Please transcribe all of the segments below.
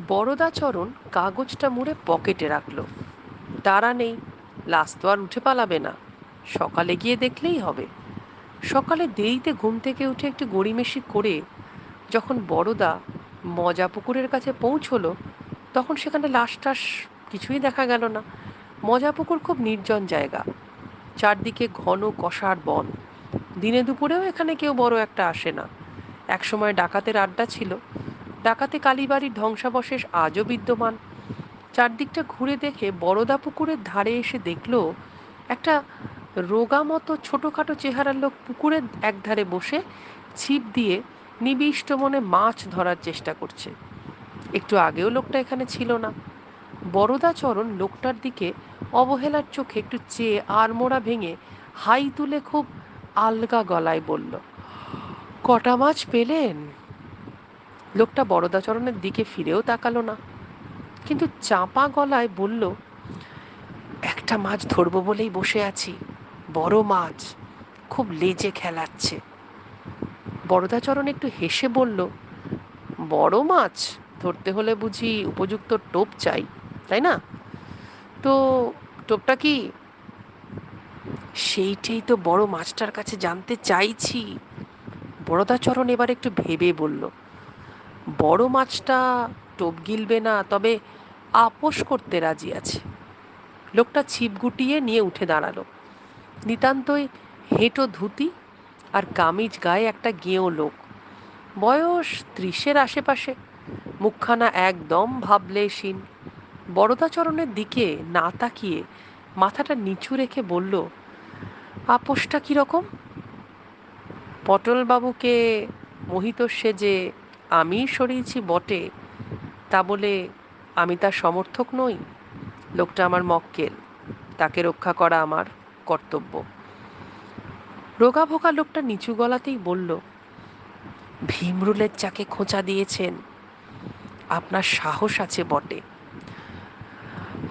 বরদাচরণ কাগজটা মুড়ে পকেটে রাখল। তারা নেই, লাশ তো আর উঠে পালাবে না, সকালে গিয়ে দেখলেই হবে। সকালে দেরিতে ঘুম থেকে উঠে একটু গড়িমেষি করে যখন বড়দা মজা পুকুরের কাছে পৌঁছলো, তখন সেখানে লাশ টাশ কিছুই দেখা গেল না। মজা পুকুর খুব নির্জন জায়গা, চারদিকে ঘন কষার বন। দিনে দুপুরেও এখানে কেউ বড় একটা আসে না। একসময় ডাকাতের আড্ডা ছিল। ডাকাতে কালীবাড়ির ধ্বংসাবশেষ আজও বিদ্যমান। চারদিকটা ঘুরে দেখে বড়দা পুকুরের ধারে এসে দেখল একটা রোগা মতো ছোটোখাটো চেহারার লোক পুকুরের একধারে বসে ছিপ দিয়ে নিবিষ্ট মনে মাছ ধরার চেষ্টা করছে। একটু আগেও লোকটা এখানে ছিল না। বরদাচরণ লোকটার দিকে অবহেলার চোখে একটু চেয়ে আড়মোড়া ভেঙে হাই তুলে খুব আলগা গলায় বলল, কটা মাছ পেলেন? লোকটা বরদাচরণের দিকে ফিরেও তাকালো না, কিন্তু চাপা গলায় বলল, একটা মাছ ধরবো বলেই বসে আছি, বড় মাছ, খুব লেজে খেলাচ্ছে। বরদাচরণ একটু হেসে বলল, বড় মাছ ধরতে হলে বুঝি উপযুক্ত টোপ চাই, তাই না? তো টোপটা কি? সেইটাই তো বড় মাছটার কাছে জানতে চাইছি। বরদাচরণ এবার একটু ভেবে বলল, বড় মাছটা টোপ গিলবে না, তবে আপোষ করতে রাজি আছে। লোকটা ছিপ গুটিয়ে নিয়ে উঠে দাঁড়ালো। নিতান্তই হেঁটো ধুতি আর কামিজ গায়ে একটা গেঁয়ো লোক, বয়স 30-এর আশেপাশে, মুখখানা একদম ভাবলেশীন। বরদাচরণের দিকে না তাকিয়ে মাথাটা নিচু রেখে বলল, আপোষটা কিরকম? পটলবাবুকে মোহিত সেজে আমি সরিয়েছি বটে, তা বলে আমি তার সমর্থক নই। লোকটা আমার মক্কেল, তাকে রক্ষা করা আমার কর্তব্য। রোগা ভোগা লোকটা নিচু গলাতেই বলল, ভীমরুলের চাকে খোঁচা দিয়েছেন, আপনার সাহস আছে বটে।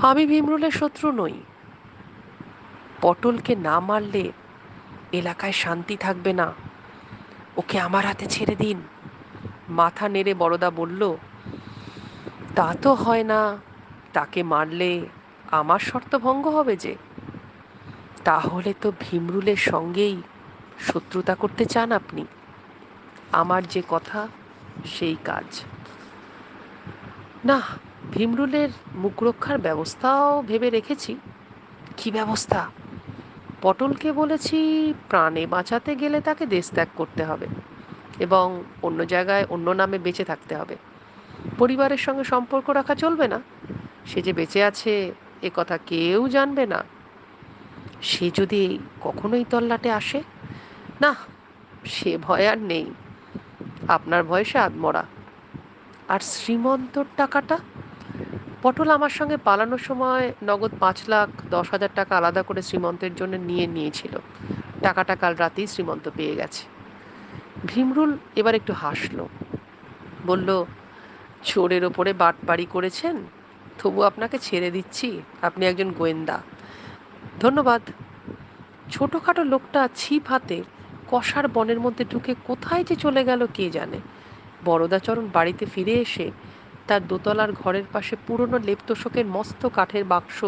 আমি ভীমরুলের শত্রু নই। পটলকে না মারলে এলাকায় শান্তি থাকবে না, ওকে আমার হাতে ছেড়ে দিন। মাথা নেড়ে বড়দা বলল, তা তো হয় না, তাকে মারলে আমার শর্ত ভঙ্গ হবে যে। তাহলে তো ভীমরুলের সঙ্গেই শত্রুতা করতে চান আপনি? আমার যে কথা সেই কাজ। না, ভীমরুলের মুখ রক্ষার ব্যবস্থাও ভেবে রেখেছি। কি ব্যবস্থা? পটলকে বলেছি, প্রাণে বাঁচাতে গেলে তাকে দেশ ত্যাগ করতে হবে এবং অন্য জায়গায় অন্য নামে বেঁচে থাকতে হবে। পরিবারের সঙ্গে সম্পর্ক রাখা চলবে না। সে যে বেঁচে আছে এ কথা কেউ জানবে না। সে যদি কখনোই তল্লাটে আসে, না, সে ভয় আর নেই। আপনার ভয় সে আধমরা। আর শ্রীমন্তর টাকাটা? পটল আমার সঙ্গে পালানোর সময় নগদ 5,10,000 টাকা আলাদা করে শ্রীমন্তের জন্য নিয়েছিল। টাকাটা কাল রাতেই শ্রীমন্ত পেয়ে গেছে। ভীমরুল এবার একটু হাসলো, বলল, চোরের ওপরে বাটপাড়ি করেছেন, তবু আপনাকে ছেড়ে দিচ্ছি, আপনি একজন গোয়েন্দা। ধন্যবাদ। ছোটোখাটো লোকটা ছিপ হাতে কষার বনের মধ্যে ঢুকে কোথায় যে চলে গেল কে জানে। বরদাচরণ বাড়িতে ফিরে এসে তার দোতলার ঘরের পাশে পুরনো লেপ্তশোকের মস্ত কাঠের বাক্স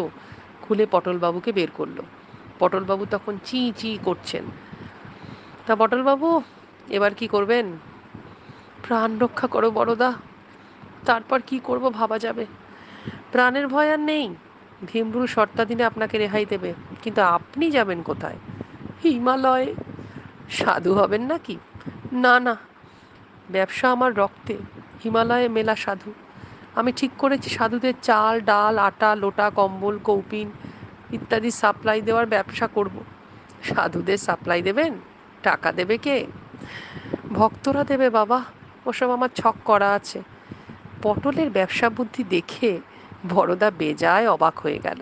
খুলে পটলবাবুকে বের করলো। পটলবাবু তখন চি চি করছেন। তা পটলবাবু, এবার কি করবেন? প্রাণ রক্ষা করো বড়দা, তারপর কি করব ভাবা যাবে। প্রাণের ভয় আর নেই। ভীমরুল শর্তাধীনে আপনাকে রেহাই দেবে, কিন্তু আপনি যাবেন কোথায়? হিমালয়ে। সাধু হবেন নাকি? না না, ব্যবসা আমার রক্তে, হিমালয়ে মেলা সাধু। আমি ঠিক করেছি সাধুদের চাল ডাল আটা লোটা কম্বল কৌপিন ইত্যাদি সাপ্লাই দেওয়ার ব্যবসা করব। সাধুদের সাপ্লাই দেবেন? টাকা দেবে কে? ভক্তরা দেবে বাবা, ওসব আমার ছক করা আছে। পটলের ব্যবসা বুদ্ধি দেখে বড়দা বেজায় অবাক হয়ে গেল।